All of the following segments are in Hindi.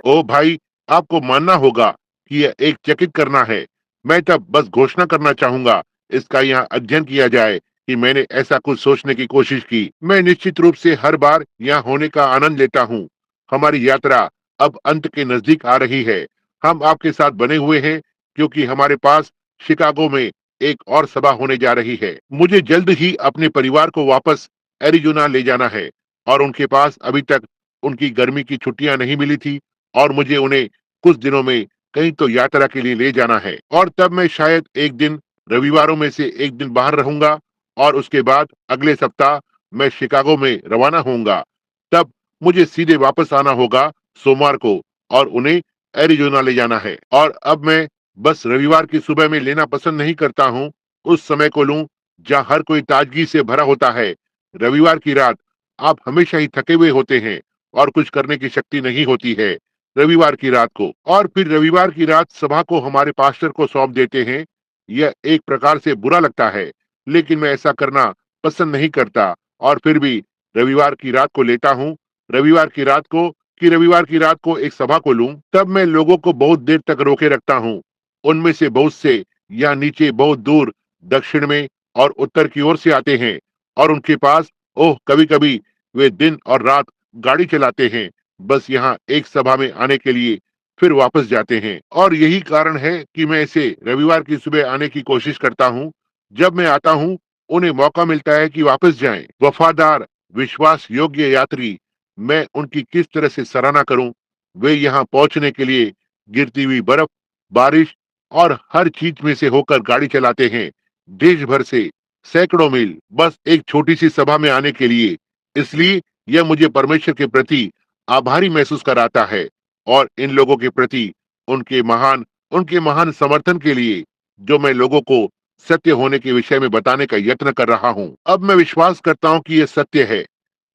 ओ भाई, आपको मानना होगा कि यह एक चकित करना है। मैं तब बस घोषणा करना चाहूंगा, इसका यहाँ अध्ययन किया जाए कि मैंने ऐसा कुछ सोचने की कोशिश की। मैं निश्चित रूप से हर बार यहाँ होने का आनंद लेता हूँ। हमारी यात्रा अब अंत के नजदीक आ रही है। हम आपके साथ बने हुए हैं क्योंकि हमारे पास शिकागो में एक और सभा होने जा रही है। मुझे जल्द ही अपने परिवार को वापस एरिजोना ले जाना है और उनके पास अभी तक उनकी गर्मी की छुट्टियां नहीं मिली थी और मुझे उन्हें कुछ दिनों में कहीं तो यात्रा के लिए ले जाना है और तब मैं शायद एक दिन रविवारों में से एक दिन बाहर रहूंगा और उसके बाद अगले सप्ताह मैं शिकागो में रवाना होऊंगा। तब मुझे सीधे वापस आना होगा सोमवार को और उन्हें एरिजोना ले जाना है। और अब मैं बस रविवार की सुबह में लेना पसंद नहीं करता हूँ। उस समय को लूं जहाँ हर कोई ताजगी से भरा होता है। रविवार की रात आप हमेशा ही थके हुए होते हैं और कुछ करने की शक्ति नहीं होती है रविवार की रात को। और फिर रविवार की रात सभा को हमारे पास्टर को सौंप देते हैं। यह एक प्रकार से बुरा लगता है, लेकिन मैं ऐसा करना पसंद नहीं करता और फिर भी रविवार की रात को लेता हूँ। रविवार की रात को एक सभा को लूं, तब मैं लोगों को बहुत देर तक रोके रखता हूँ। उनमें से बहुत से या नीचे बहुत दूर दक्षिण में और उत्तर की ओर से आते हैं और उनके पास कभी-कभी वे दिन और रात गाड़ी चलाते हैं, बस यहाँ एक सभा में आने के लिए फिर वापस जाते हैं। और यही कारण है कि मैं इसे रविवार की सुबह आने की कोशिश करता हूँ। जब मैं आता हूँ, उन्हें मौका मिलता है कि वापस जाएं। वफादार, विश्वास योग्य यात्री, मैं उनकी किस तरह से सराहना करूं। वे यहाँ पहुंचने के लिए गिरती हुई बर्फ, बारिश और हर चीज में से होकर गाड़ी चलाते हैं, देश भर से सैकड़ों मील, बस एक छोटी सी सभा में आने के लिए। इसलिए यह मुझे परमेश्वर के प्रति आभारी महसूस कराता है और इन लोगों के प्रति उनके महान समर्थन के लिए जो मैं लोगों को सत्य होने के विषय में बताने का यत्न कर रहा हूँ। अब मैं विश्वास करता हूँ कि यह सत्य है।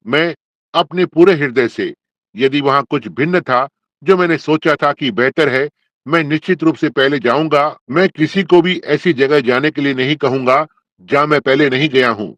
मैं अपने पूरे हृदय से, यदि वहां कुछ भिन्न था जो मैंने सोचा था कि बेहतर है, मैं निश्चित रूप से पहले जाऊंगा। मैं किसी को भी ऐसी जगह जाने के लिए नहीं कहूंगा जहां मैं पहले नहीं गया हूं,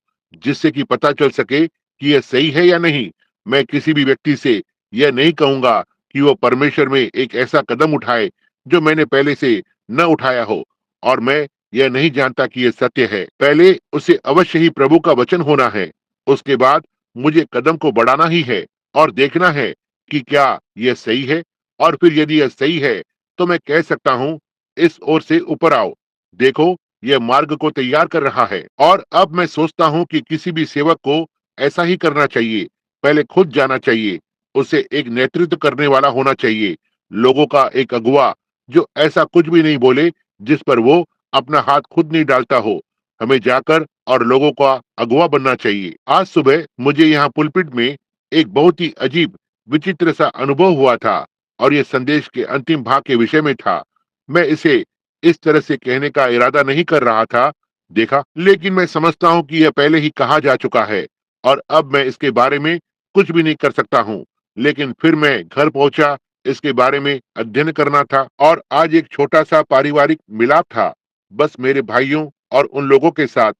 जिससे कि पता चल सके कि यह सही है या नहीं। मैं किसी भी व्यक्ति से यह नहीं कहूंगा कि वो परमेश्वर में एक ऐसा कदम उठाए जो मैंने पहले से न उठाया हो और मैं यह नहीं जानता कि यह सत्य है। पहले उसे अवश्य ही प्रभु का वचन होना है। उसके बाद मुझे कदम को बढ़ाना ही है और देखना है कि क्या यह सही है। और फिर यदि यह सही है तो मैं कह सकता हूँ, इस ओर से ऊपर आओ, देखो यह मार्ग को तैयार कर रहा है। और अब मैं सोचता हूँ कि किसी भी सेवक को ऐसा ही करना चाहिए। पहले खुद जाना चाहिए, उसे एक नेतृत्व करने वाला होना चाहिए, लोगों का एक अगुवा जो ऐसा कुछ भी नहीं बोले जिस पर वो अपना हाथ खुद नहीं डालता हो। हमें जाकर और लोगों का अगुवा बनना चाहिए। आज सुबह मुझे यहाँ पुलपिट में एक बहुत ही अजीब विचित्र सा अनुभव हुआ था और ये संदेश के अंतिम भाग के विषय में था। मैं इसे इस तरह से कहने का इरादा नहीं कर रहा था, देखा, लेकिन मैं समझता हूँ कि यह पहले ही कहा जा चुका है और अब मैं इसके बारे में कुछ भी नहीं कर सकता हूँ। लेकिन फिर मैं घर पहुंचा, इसके बारे में अध्ययन करना था और आज एक छोटा सा पारिवारिक मिलाप था, बस मेरे भाइयों और उन लोगों के साथ।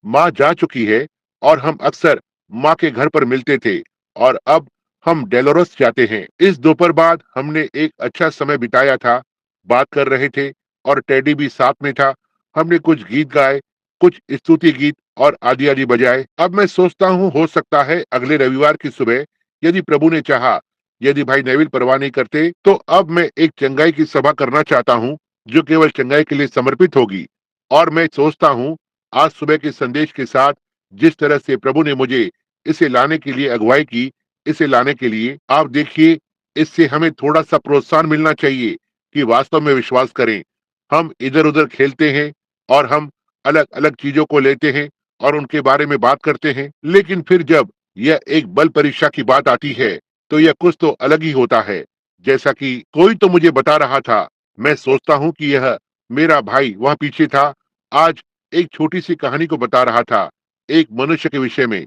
माँ जा चुकी है और हम अक्सर माँ के घर पर मिलते थे और अब हम डेलोरस जाते हैं। इस दोपहर बाद हमने एक अच्छा समय बिताया था, बात कर रहे थे और टेडी भी साथ में था। हमने कुछ गीत गाए, कुछ स्तुति गीत और आदि आदि बजाए। अब मैं सोचता हूँ हो सकता है अगले रविवार की सुबह, यदि प्रभु ने चाहा, यदि भाई नेविल परवाह नहीं करते, तो अब मैं एक चंगाई की सभा करना चाहता हूँ जो केवल चंगाई के लिए समर्पित होगी। और मैं सोचता हूँ आज सुबह के संदेश के साथ जिस तरह से प्रभु ने मुझे इसे लाने के लिए अगुवाई की, इसे लाने के लिए आप देखिए, इससे हमें थोड़ा सा प्रोत्साहन मिलना चाहिए कि वास्तव में विश्वास करें। हम इधर उधर खेलते हैं और हम अलग अलग चीजों को लेते हैं और उनके बारे में बात करते हैं, लेकिन फिर जब यह एक बल परीक्षा की बात आती है तो यह कुछ तो अलग ही होता है। जैसा कि कोई तो मुझे बता रहा था, मैं सोचता हूँ कि यह मेरा भाई वहां पीछे था, आज एक छोटी सी कहानी को बता रहा था, एक मनुष्य के विषय में,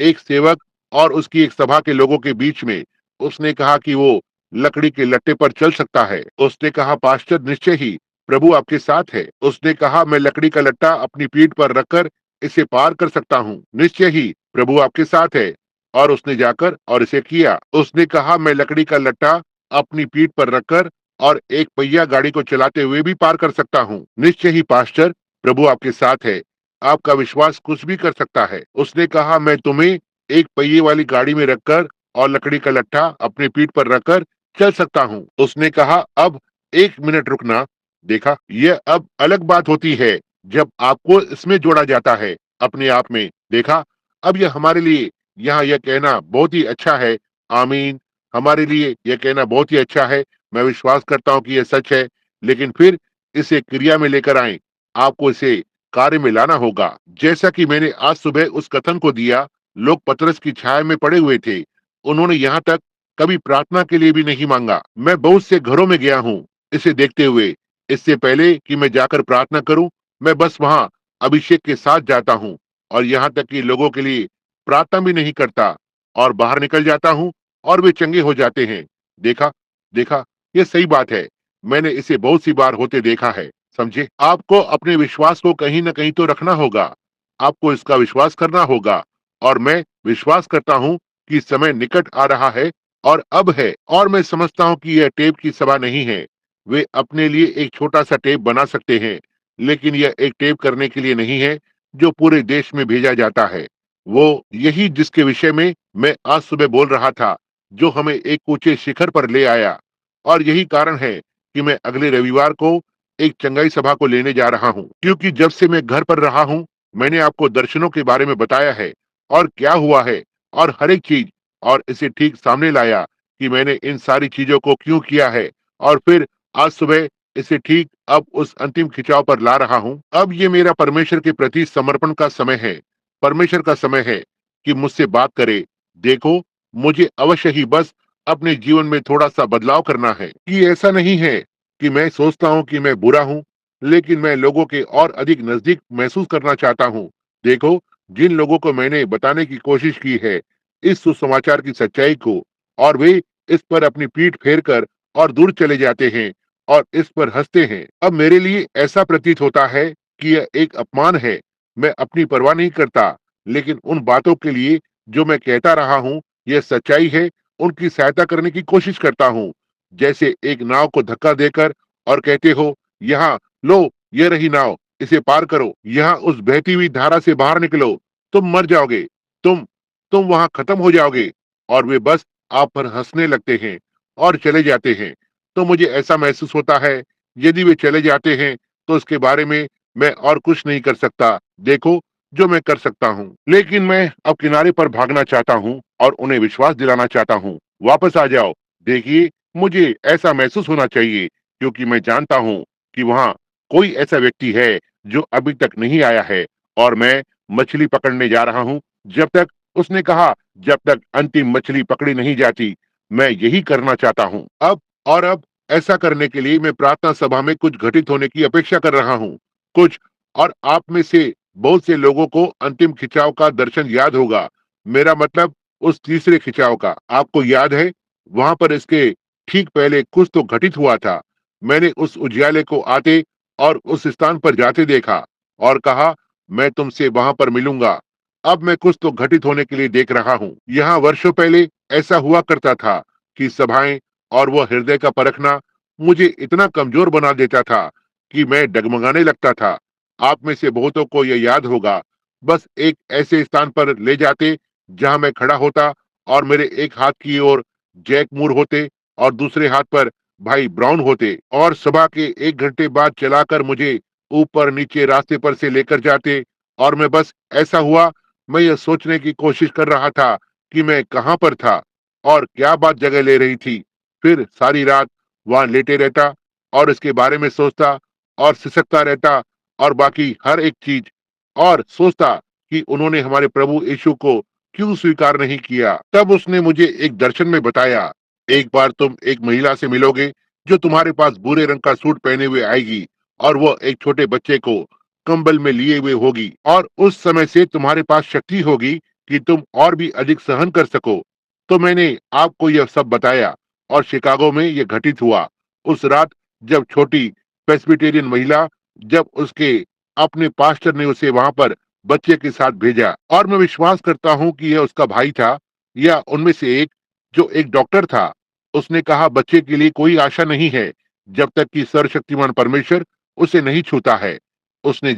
एक सेवक और उसकी एक सभा के लोगों के बीच में। उसने कहा कि वो लकड़ी के लट्टे पर चल सकता है। उसने कहा, पास्टर निश्चय ही प्रभु आपके साथ है। उसने कहा, मैं लकड़ी का लट्टा अपनी पीठ पर रखकर इसे पार कर सकता हूँ, निश्चय ही प्रभु आपके साथ है। और उसने जाकर और इसे किया। उसने कहा, मैं लकड़ी का लट्टा अपनी पीठ पर रखकर और एक पहिया गाड़ी को चलाते हुए भी पार कर सकता हूँ। निश्चय ही पास्टर, प्रभु आपके साथ है। आपका विश्वास कुछ भी कर सकता है। उसने कहा, मैं तुम्हें एक पहिए वाली गाड़ी में रखकर और लकड़ी का लट्ठा अपनी पीठ पर रखकर चल सकता हूँ। उसने कहा, अब 1 मिनट रुकना। देखा, यह अब अलग बात होती है जब आपको इसमें जोड़ा जाता है अपने आप में। देखा, अब यह हमारे लिए यहाँ यह कहना बहुत ही अच्छा है। आमीन। हमारे लिए यह कहना बहुत ही अच्छा है। मैं विश्वास करता हूँ कि यह सच है, लेकिन फिर इसे क्रिया में लेकर आए। आपको इसे कार्य में लाना होगा। जैसा कि मैंने आज सुबह उस कथन को दिया, लोग पतरस की छाया में पड़े हुए थे। उन्होंने यहाँ तक कभी प्रार्थना के लिए भी नहीं मांगा। मैं बहुत से घरों में गया हूँ इसे देखते हुए। इससे पहले कि मैं जाकर प्रार्थना करूं, मैं बस वहां अभिषेक के साथ जाता हूं और यहाँ तक कि लोगों के लिए प्रार्थना भी नहीं करता और बाहर निकल जाता हूं और वे चंगे हो जाते हैं। देखा, देखा, ये सही बात है। मैंने इसे बहुत सी बार होते देखा है। समझे? आपको अपने विश्वास को कहीं न कहीं तो रखना होगा। आपको इसका विश्वास करना होगा और मैं विश्वास करता हूँ कि समय निकट आ रहा है और अब है। और मैं समझता हूँ कि यह टेप की सभा नहीं है। वे अपने लिए एक छोटा-सा टेप बना सकते हैं, लेकिन यह एक टेप करने के लिए नहीं है, जो पूरे देश में भेजा जाता है। वो यही जिसके विषय में मैं आज सुबह बोल रहा था, जो हमें एक ऊँचे शिखर पर ले आया। और यही कारण है कि मैं अगले रविवार को एक चंगाई सभा को लेने जा रहा हूँ। क्योंकि जब से मैं घर पर रहा हूँ, मैंने आपको दर्शनों के बारे में बताया है और क्या हुआ है और हर एक चीज, और इसे ठीक सामने लाया कि मैंने इन सारी चीजों को क्यों किया है। और फिर आज सुबह इसे ठीक अब उस अंतिम खिंचाव पर ला रहा हूँ। अब ये मेरा परमेश्वर के प्रति समर्पण का समय है। परमेश्वर का समय है कि मुझसे बात करे। देखो, मुझे अवश्य ही बस अपने जीवन में थोड़ा सा बदलाव करना है। कि ऐसा नहीं है कि मैं सोचता हूँ कि मैं बुरा हूँ, लेकिन मैं लोगों के और अधिक नजदीक महसूस करना चाहता हूँ। देखो, जिन लोगों को मैंने बताने की कोशिश की है इस सुसमाचार की सच्चाई को, और वे इस पर अपनी पीठ फेर कर और दूर चले जाते हैं और इस पर हंसते हैं। अब मेरे लिए ऐसा प्रतीत होता है कि यह एक अपमान है। मैं अपनी परवाह नहीं करता, लेकिन उन बातों के लिए जो मैं कहता रहा हूँ, यह सच्चाई है, उनकी सहायता करने की कोशिश करता हूँ। जैसे एक नाव को धक्का देकर और कहते हो, यहाँ लो, ये रही नाव, इसे पार करो, यहाँ उस बहती हुई धारा से बाहर निकलो, तुम मर जाओगे, तुम तुम वहां खत्म हो जाओगे। और वे बस आप पर हंसने लगते हैं और चले जाते हैं। तो मुझे ऐसा महसूस होता है, यदि वे चले जाते हैं तो उसके बारे में मैं और कुछ नहीं कर सकता। देखो, जो मैं कर सकता हूँ, लेकिन मैं अब किनारे पर भागना चाहता हूँ और उन्हें विश्वास दिलाना चाहता हूँ, वापस आ जाओ। देखिए, मुझे ऐसा महसूस होना चाहिए, क्योंकि मैं जानता हूँ कि वहाँ कोई ऐसा व्यक्ति है जो अभी तक नहीं आया है और मैं मछली पकड़ने जा रहा हूँ। जब तक, उसने कहा, जब तक अंतिम मछली पकड़ी नहीं जाती, मैं यही करना चाहता हूँ। अब ऐसा करने के लिए मैं प्रार्थना सभा में कुछ घटित होने की अपेक्षा कर रहा हूँ। कुछ, और आप में से बहुत से लोगों को अंतिम खिंचाव का दर्शन याद होगा। मेरा मतलब उस तीसरे खिंचाव का। आपको याद है, वहां पर इसके ठीक पहले कुछ तो घटित हुआ था। मैंने उस उजियाले को आते और उस स्थान पर जाते देखा और कहा, मैं तुमसे वहां पर मिलूंगा। अब मैं कुछ तो घटित होने के लिए देख रहा हूँ। यहाँ वर्षों पहले ऐसा हुआ करता था कि सभाएं और वो हृदय का परखना मुझे इतना कमजोर बना देता था कि मैं डगमगाने लगता था। आप में से बहुतों को यह याद होगा। बस एक ऐसे स्थान पर ले जाते जहां मैं खड़ा होता और मेरे एक हाथ की ओर जैक मूर होते और दूसरे हाथ पर भाई ब्राउन होते और सभा के 1 घंटे बाद चलाकर मुझे ऊपर नीचे रास्ते पर से लेकर जाते। और मैं बस, ऐसा हुआ, मैं यह सोचने की कोशिश कर रहा था कि मैं कहाँ पर था और क्या बात जगह ले रही थी। फिर सारी रात वहां लेटे रहता और इसके बारे में सोचता और सिसकता रहता और बाकी हर एक चीज, और सोचता कि उन्होंने हमारे प्रभु यीशु को क्यों स्वीकार नहीं किया। तब उसने मुझे एक दर्शन में बताया, एक बार तुम एक महिला से मिलोगे जो तुम्हारे पास भूरे रंग का सूट पहने हुए आएगी और वो एक छोटे बच्चे को कंबल में लिए हुए होगी, और उस समय से तुम्हारे पास शक्ति होगी कि तुम और भी अधिक सहन कर सको। तो मैंने आपको यह सब बताया और शिकागो में यह घटित हुआ। उस रात जब छोटी प्रेस्बिटेरियन महिला, जब उसके अपने पास्टर ने उसे वहां पर बच्चे के साथ भेजा, और मैं विश्वास करता हूँ कि यह उसका भाई था या उनमें से एक, जो एक डॉक्टर था। उसने कहा बच्चे के लिए कोई आशा नहीं है जब तक कि सर्वशक्तिमान परमेश्वर उसे नहीं छूता है। उसने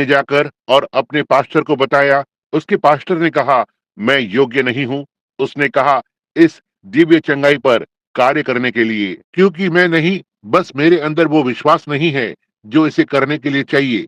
जाकर और अपने पास्टर को बताया। उसके पास्टर ने कहा मैं योग्य नहीं हूँ। उसने कहा इस दिव्य चंगाई पर कार्य करने के लिए, क्योंकि मैं नहीं, बस मेरे अंदर वो विश्वास नहीं है जो इसे करने के लिए चाहिए।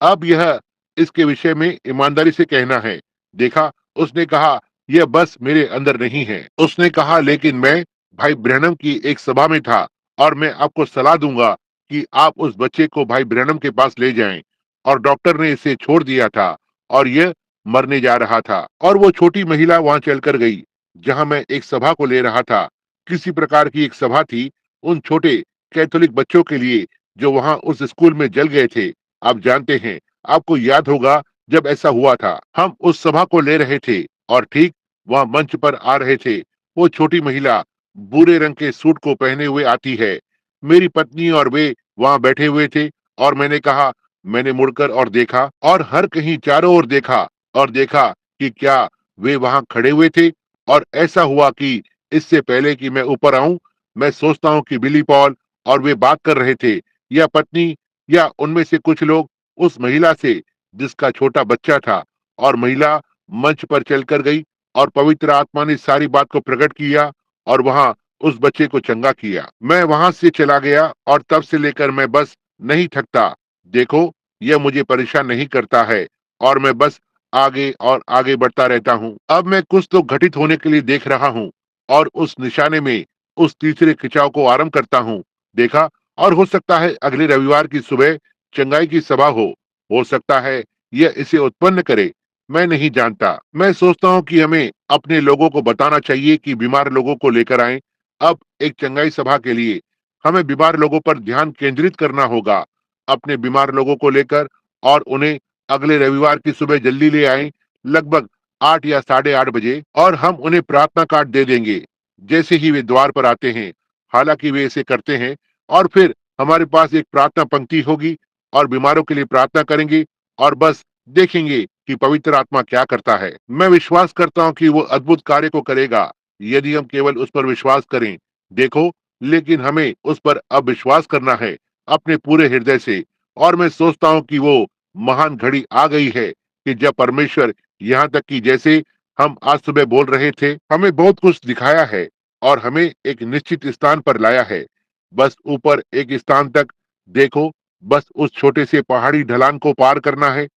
अब यह इसके विषय में ईमानदारी से कहना है। देखा, उसने कहा यह बस मेरे अंदर नहीं है। उसने कहा लेकिन मैं भाई ब्रैनम की एक सभा में था और मैं आपको सलाह दूंगा कि आप उस बच्चे को भाई ब्रैनम के पास ले जाएं। और डॉक्टर ने इसे छोड़ दिया था और यह मरने जा रहा था। और वो छोटी महिला वहां चलकर गई जहां मैं एक सभा को ले रहा था। किसी प्रकार की एक सभा थी उन छोटे कैथोलिक बच्चों के लिए जो वहां उस स्कूल में जल गए थे। आप जानते हैं, आपको याद होगा जब ऐसा हुआ था, हम उस सभा को ले रहे थे और ठीक वहां मंच पर आ रहे थे। वो छोटी महिला भूरे रंग के सूट को पहने हुए आती है। मेरी पत्नी और वे वहां बैठे हुए थे और मैंने कहा, मैंने मुड़कर और देखा और हर कहीं चारों ओर देखा और देखा कि क्या वे वहां खड़े हुए थे। और ऐसा हुआ कि इससे पहले कि मैं ऊपर आऊं, मैं सोचता हूं कि बिली पॉल और वे बात कर रहे थे, या पत्नी, या उनमें से कुछ लोग उस महिला से जिसका छोटा बच्चा था। और महिला मंच पर चलकर गई और पवित्र आत्मा ने सारी बात को प्रकट किया और वहां उस बच्चे को चंगा किया। मैं वहां से चला गया और तब से लेकर मैं बस नहीं थकता। देखो, यह मुझे परेशान नहीं करता है और मैं बस आगे और आगे बढ़ता रहता हूँ। अब मैं कुछ तो घटित होने के लिए देख रहा हूँ और उस निशाने में उस तीसरे खिंचाव को आरंभ करता हूँ। देखा, और हो सकता है अगले रविवार की सुबह चंगाई की सभा हो सकता है यह इसे उत्पन्न करे। मैं नहीं जानता। मैं सोचता हूँ कि हमें अपने लोगों को बताना चाहिए कि बीमार लोगों को लेकर आएं। अब एक चंगाई सभा के लिए हमें बीमार लोगों पर ध्यान केंद्रित करना होगा। अपने बीमार लोगों को लेकर और उन्हें अगले रविवार की सुबह जल्दी ले आएं, लगभग 8 या 8:30 बजे, और हम उन्हें प्रार्थना कार्ड दे देंगे जैसे ही वे द्वार पर आते हैं। हालांकि वे इसे करते हैं। और फिर हमारे पास एक प्रार्थना पंक्ति होगी और बीमारों के लिए प्रार्थना करेंगे और बस देखेंगे कि पवित्र आत्मा क्या करता है। मैं विश्वास करता हूँ कि वो अद्भुत कार्य को करेगा यदि हम केवल उस पर विश्वास करें। देखो, लेकिन हमें उस पर अब विश्वास करना है अपने पूरे हृदय से। और मैं सोचता हूँ कि वो महान घड़ी आ गई है कि जब परमेश्वर, यहाँ तक कि जैसे हम आज सुबह बोल रहे थे, हमें बहुत कुछ दिखाया है और हमें एक निश्चित स्थान पर लाया है। बस ऊपर एक स्थान तक, देखो, बस उस छोटे से पहाड़ी ढलान को पार करना है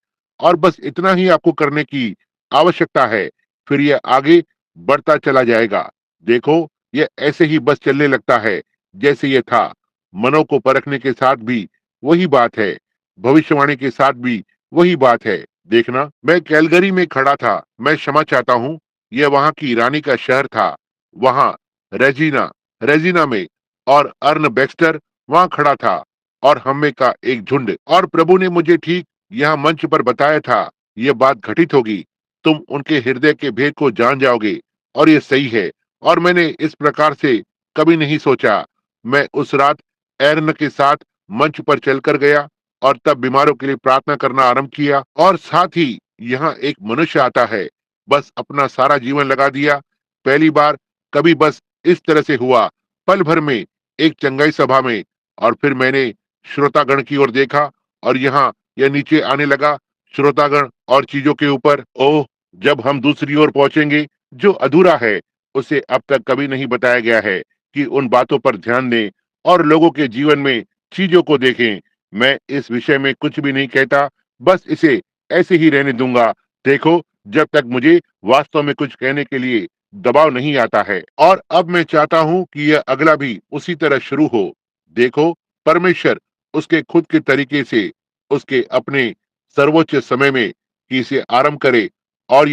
और बस इतना ही आपको करने की आवश्यकता है। फिर यह आगे बढ़ता चला जाएगा। देखो, यह ऐसे ही बस चलने लगता है जैसे यह था। मनों को परखने के साथ भी वही बात है, भविष्यवाणी के साथ भी वही बात है। देखना, मैं कैलगरी में खड़ा था। मैं क्षमा चाहता हूँ, यह वहां की रानी का शहर था। वहां रेजिना रेजिना में, और अर्न बैक्स्टर वहां खड़ा था और हमें का एक झुंड। और प्रभु ने मुझे ठीक यहाँ मंच पर बताया था, यह बात घटित होगी। तुम उनके हृदय के भेद को जान जाओगे और ये सही है। और मैंने इस प्रकार से कभी नहीं सोचा। मैं उस रात एरन के साथ मंच पर चलकर गया और तब बीमारों के लिए प्रार्थना करना आरंभ किया। और साथ ही यहाँ एक मनुष्य आता है, बस अपना सारा जीवन लगा दिया। पहली बार कभी बस इस तरह से हुआ, पल भर में, एक चंगाई सभा में। और फिर मैंने श्रोतागण की ओर देखा और यहाँ यह नीचे आने लगा, श्रोतागण और चीजों के ऊपर। ओह, जब हम दूसरी ओर पहुंचेंगे, जो अधूरा है उसे अब तक कभी नहीं बताया गया है, कि उन बातों पर ध्यान दें और लोगों के जीवन में चीजों को देखें। मैं इस विषय में कुछ भी नहीं कहता, बस इसे ऐसे ही रहने दूंगा। देखो, जब तक मुझे वास्तव में कुछ कहने के लिए दबाव नहीं आता है। और अब मैं चाहता हूँ कि यह अगला भी उसी तरह शुरू हो। देखो, परमेश्वर उसके खुद के तरीके से, उसके अपने सर्वोच्च समय में कि इसे आरंभ करे। और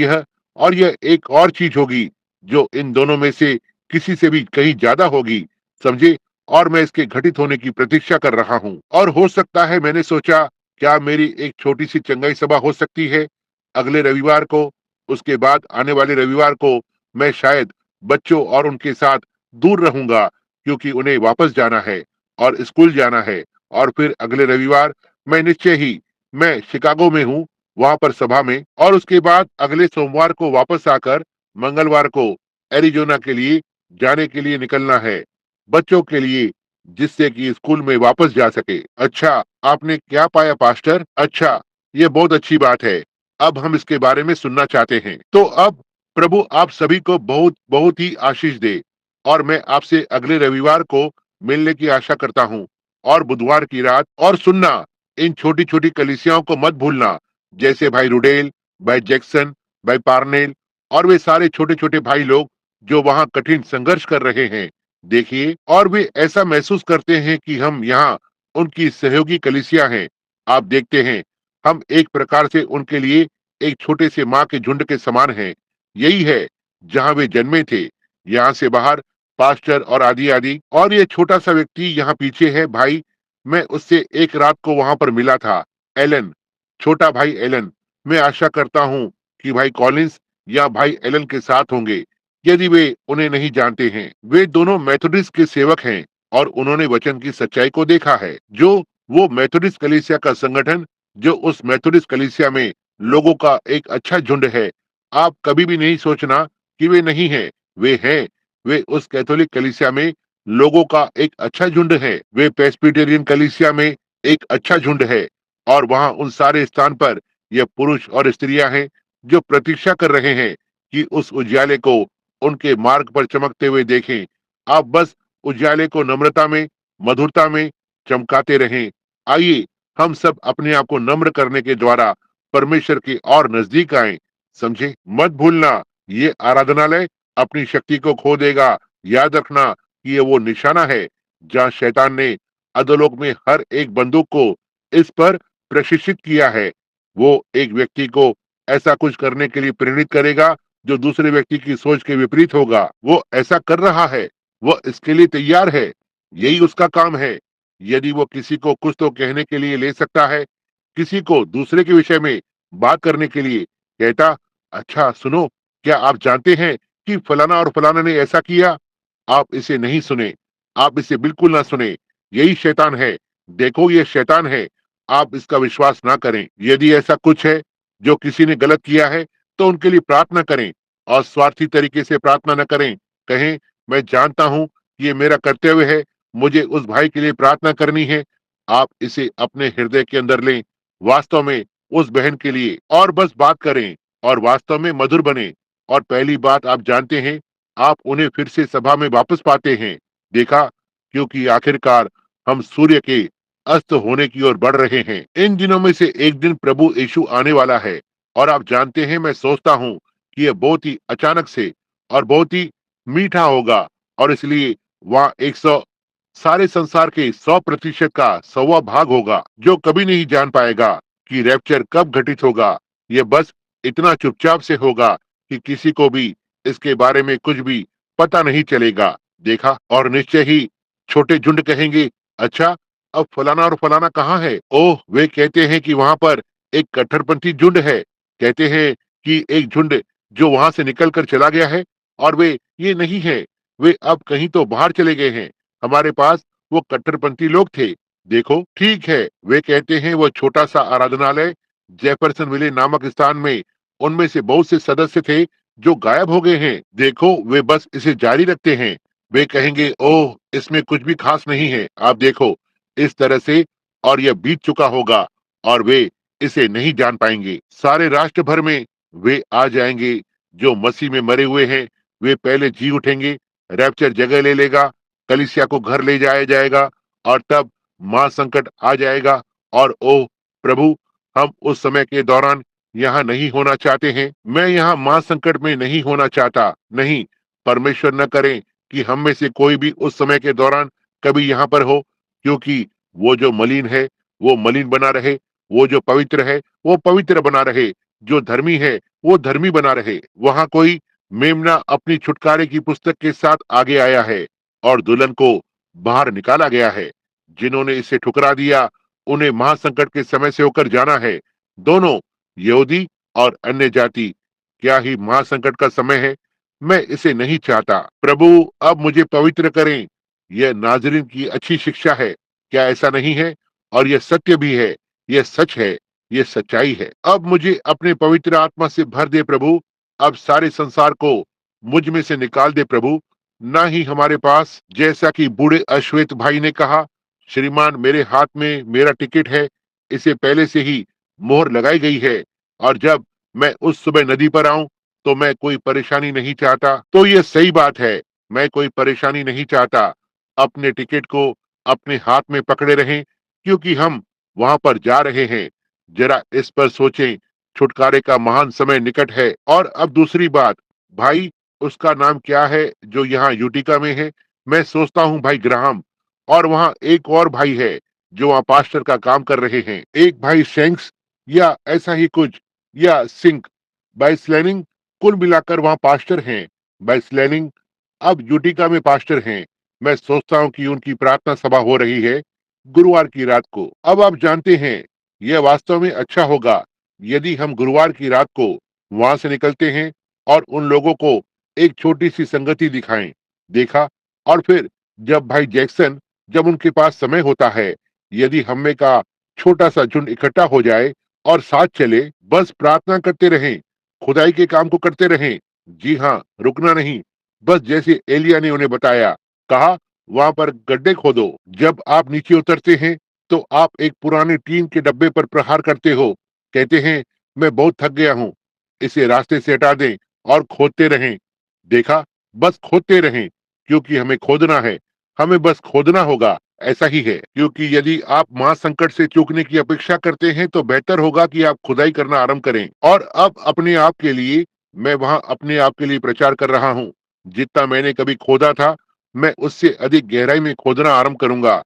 यह एक और चीज होगी जो इन दोनों में से किसी से भी कहीं ज्यादा होगी, समझे। और मैं इसके घटित होने की प्रतीक्षा कर रहा हूँ। और हो सकता है, मैंने सोचा, क्या मेरी एक छोटी सी चंगाई सभा हो सकती है अगले रविवार को। उसके बाद आने वाले रविवार को मैं शायद बच्चों और उनके साथ दूर रहूंगा, क्योंकि उन्हें वापस जाना है और स्कूल जाना है। और फिर अगले रविवार मैं निश्चय ही, मैं शिकागो में हूँ, वहां पर सभा में। और उसके बाद अगले सोमवार को वापस आकर मंगलवार को एरिजोना के लिए जाने के लिए निकलना है, बच्चों के लिए, जिससे कि स्कूल में वापस जा सके। अच्छा, आपने क्या पाया पास्टर? अच्छा, ये बहुत अच्छी बात है। अब हम इसके बारे में सुनना चाहते हैं। तो अब प्रभु आप सभी को बहुत बहुत ही आशीष दे और मैं आपसे अगले रविवार को मिलने की आशा करता हूँ और बुधवार की रात। और सुनना, इन छोटी छोटी कलीसियाओं को मत भूलना, जैसे भाई रुडेल, भाई जैक्सन, भाई पार्नेल और वे सारे छोटे छोटे भाई लोग जो वहाँ कठिन संघर्ष कर रहे हैं। देखिए, और वे ऐसा महसूस करते हैं कि हम यहाँ उनकी सहयोगी कलीसिया हैं। आप देखते हैं, हम एक प्रकार से उनके लिए एक छोटे से माँ के झुंड के समान हैं। यही है जहाँ वे जन्मे थे। यहाँ से बाहर पास्टर और आदि आदि, और ये छोटा सा व्यक्ति यहाँ पीछे है भाई, मैं उससे एक रात को वहां पर मिला था। एलन, छोटा भाई एलन। मैं आशा करता हूँ कि भाई कॉलिंस या भाई एलन के साथ होंगे। यदि वे उन्हें नहीं जानते हैं, वे दोनों मेथोडिस्ट के सेवक हैं और उन्होंने वचन की सच्चाई को देखा है। जो वो मेथोडिस्ट कलीसिया का संगठन, जो उस मेथोडिस्ट कलीसिया में लोगों का एक अच्छा झुंड है। आप कभी भी नहीं सोचना कि वे नहीं हैं, वे हैं। वे उस कैथोलिक कलीसिया में लोगों का एक अच्छा झुंड है। वे प्रेस्बिटेरियन कलीसिया में एक अच्छा झुंड है और वहाँ उन सारे स्थान पर ये पुरुष और स्त्रियां हैं जो प्रतीक्षा कर रहे हैं कि उस उज्याले को उनके मार्ग पर चमकते हुए देखें। आप बस उज्याले को नम्रता में, मधुरता में चमकाते रहें। आइए हम सब अपने आप को नम्र करने के द्वारा परमेश्वर के और नजदीक आए। समझे? मत भूलना, ये आराधनालय अपनी शक्ति को खो देगा। याद रखना कि ये वो निशाना है जहाँ शैतान ने अधोलोक में हर एक बंदूक को इस पर प्रशिक्षित किया है। वो एक व्यक्ति को ऐसा कुछ करने के लिए प्रेरित करेगा जो दूसरे व्यक्ति की सोच के विपरीत होगा। वो ऐसा कर रहा है, वो इसके लिए तैयार है। यही उसका काम है। यदि वो किसी को कुछ तो कहने के लिए ले सकता है, किसी को दूसरे के विषय में बात करने के लिए कहता, अच्छा सुनो, क्या आप जानते हैं कि फलाना और फलाना ने ऐसा किया? आप इसे नहीं सुने, आप इसे बिल्कुल ना सुने। यही शैतान है। देखो, ये शैतान है। आप इसका विश्वास ना करें। यदि ऐसा कुछ है जो किसी ने गलत किया है, तो उनके लिए प्रार्थना करें और स्वार्थी तरीके से प्रार्थना न करें। कहें, मैं जानता हूं कि ये मेरा कर्तव्य है, मुझे उस भाई के लिए प्रार्थना करनी है। आप इसे अपने हृदय के अंदर लें, वास्तव में उस बहन के लिए, और बस बात करें और वास्तव में मधुर बने। और पहली बात आप जानते हैं, आप उन्हें फिर से सभा में वापस पाते हैं। देखा, क्योंकि आखिरकार हम सूर्य के अस्त होने की ओर बढ़ रहे हैं। इन दिनों में से एक दिन प्रभु यीशु आने वाला है और आप जानते हैं, मैं सोचता हूँ कि यह बहुत ही अचानक से और बहुत ही मीठा होगा। और इसलिए वहाँ 100 सारे संसार के 100% का 100वां भाग होगा जो कभी नहीं जान पाएगा कि रैप्चर कब घटित होगा। यह बस इतना चुपचाप से होगा कि किसी को भी इसके बारे में कुछ भी पता नहीं चलेगा। देखा, और निश्चय ही छोटे झुंड कहेंगे, अच्छा, अब फलाना और फलाना कहाँ है? ओह, वे कहते हैं कि वहाँ पर एक कट्टरपंथी झुंड है। कहते हैं कि एक झुंड जो वहां से निकल कर चला गया है और वे ये नहीं है, वे अब कहीं तो बाहर चले गए हैं। हमारे पास वो कट्टरपंथी लोग थे। देखो, ठीक है, वे कहते हैं वो छोटा सा आराधनालय जेफरसन विले नामक स्थान में, उनमें से बहुत से सदस्य थे जो गायब हो गए हैं। देखो, वे बस इसे जारी रखते हैं। वे कहेंगे, ओह, इसमें कुछ भी खास नहीं है। आप देखो, इस तरह से, और यह बीत चुका होगा और वे इसे नहीं जान पाएंगे। सारे राष्ट्र भर में वे आ जाएंगे। जो मसीह में मरे हुए हैं, वे पहले जी उठेंगे। रैप्चर जगह ले लेगा, कलीसिया को घर ले जाया जाएगा और तब महासंकट आ जाएगा। और ओह प्रभु, हम उस समय के दौरान यहाँ नहीं होना चाहते हैं। मैं यहाँ महासंकट में नहीं होना चाहता। नहीं, परमेश्वर न करे कि हम में से कोई भी उस समय के दौरान कभी यहाँ पर हो, क्योंकि वो जो मलिन है वो मलिन बना रहे, वो जो पवित्र है वो पवित्र बना रहे, जो धर्मी है वो धर्मी बना रहे। वहाँ कोई मेमना अपनी छुटकारे की पुस्तक के साथ आगे आया है और दुल्हन को बाहर निकाला गया है। जिन्होंने इसे ठुकरा दिया, उन्हें महासंकट के समय से होकर जाना है। दोनों, यहूदी और अन्य जाति। क्या ही महासंकट का समय है। मैं इसे नहीं चाहता। प्रभु, अब मुझे पवित्र करें। यह नाजरीन की अच्छी शिक्षा है, क्या ऐसा नहीं है? और यह सत्य भी है, यह सच है, यह सच्चाई है। अब मुझे अपने पवित्र आत्मा से भर दे प्रभु। अब सारे संसार को मुझ में से निकाल दे प्रभु। ना ही हमारे पास, जैसा कि बूढ़े अश्वेत भाई ने कहा, श्रीमान मेरे हाथ में मेरा टिकट है, इसे पहले से ही मोहर लगाई गई है और जब मैं उस सुबह नदी पर आऊं तो मैं कोई परेशानी नहीं चाहता। तो ये सही बात है, मैं कोई परेशानी नहीं चाहता। अपने टिकट को अपने हाथ में पकड़े रहें क्योंकि हम वहां पर जा रहे हैं। जरा इस पर सोचें, छुटकारे का महान समय निकट है। और अब दूसरी बात, भाई उसका नाम क्या है जो यहाँ यूटिका में है? मैं सोचता हूँ भाई ग्राहम। और वहाँ एक और भाई है जो वहाँ पास्टर का काम कर रहे हैं, एक भाई शेंक्स या ऐसा ही कुछ, या सिंक। भाई स्लैनिंग, कुल मिलाकर वहाँ पास्टर हैं। भाई स्लैनिंग अब यूटिका में पास्टर हैं। मैं सोचता हूँ कि उनकी प्रार्थना सभा हो रही है गुरुवार की रात को। अब आप जानते हैं, यह वास्तव में अच्छा होगा यदि हम गुरुवार की रात को वहां से निकलते हैं और उन लोगों को एक छोटी सी संगति दिखाएं। देखा? और फिर जब भाई जैक्सन, जब उनके पास समय होता है, यदि हम में का छोटा सा झुंड इकट्ठा हो जाए और साथ चले, बस प्रार्थना करते रहें, खुदाई के काम को करते रहें। जी हाँ, रुकना नहीं। बस जैसे एलिया ने उन्हें बताया, कहा वहां पर गड्ढे खोदो। जब आप नीचे उतरते हैं तो आप एक पुराने टीन के डब्बे पर प्रहार करते हो, कहते हैं मैं बहुत थक गया हूँ, इसे रास्ते से हटा दें और खोदते रहें। देखा? बस खोदते रहें क्योंकि हमें खोदना है, हमें बस खोदना होगा। ऐसा ही है, क्योंकि यदि आप महासंकट से चूकने की अपेक्षा करते हैं तो बेहतर होगा कि आप खुदाई करना आरंभ करें। और अब अपने आप के लिए, मैं वहां अपने आप के लिए प्रचार कर रहा हूँ। जितना मैंने कभी खोदा था, मैं उससे अधिक गहराई में खोदना आरंभ करूंगा,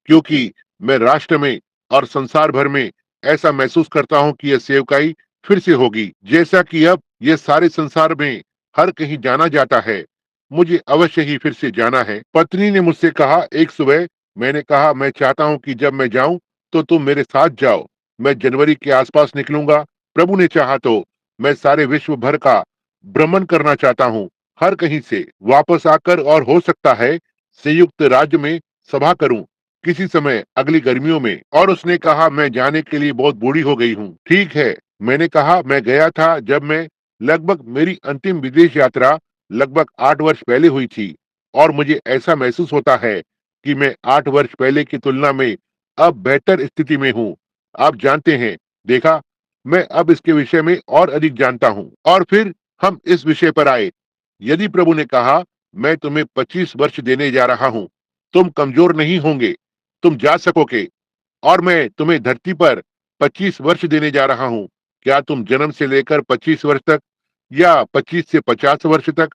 क्योंकि मैं राष्ट्र में और संसार भर में ऐसा महसूस करता हूँ कि यह सेवकाई फिर से होगी, जैसा कि अब यह सारे संसार में हर कहीं जाना जाता है। मुझे अवश्य ही फिर से जाना है। पत्नी ने मुझसे कहा एक सुबह, मैंने कहा मैं चाहता हूँ कि जब मैं जाऊं तो तुम मेरे साथ जाओ। मैं जनवरी के आसपास निकलूंगा। प्रभु ने चाहा तो मैं सारे विश्व भर का भ्रमण करना चाहता हूँ, हर कहीं से वापस आकर, और हो सकता है संयुक्त राज्य में सभा करूं किसी समय अगली गर्मियों में। और उसने कहा मैं जाने के लिए बहुत बूढ़ी हो गई हूँ। ठीक है, मैंने कहा मैं गया था जब मैं, लगभग मेरी अंतिम विदेश यात्रा लगभग 8 वर्ष पहले हुई थी, और मुझे ऐसा महसूस होता है कि मैं 8 वर्ष पहले की तुलना में अब बेहतर स्थिति में हूँ। आप जानते हैं, देखा, मैं अब इसके विषय में और अधिक जानता हूँ। और फिर हम इस विषय पर आए, यदि प्रभु ने कहा मैं तुम्हें 25 वर्ष देने जा रहा हूँ, तुम कमजोर नहीं होंगे, तुम जा सकोगे, और मैं तुम्हें धरती पर 25 वर्ष देने जा रहा हूँ। क्या तुम जन्म से लेकर 25 वर्ष तक, या 25 से 50 वर्ष तक,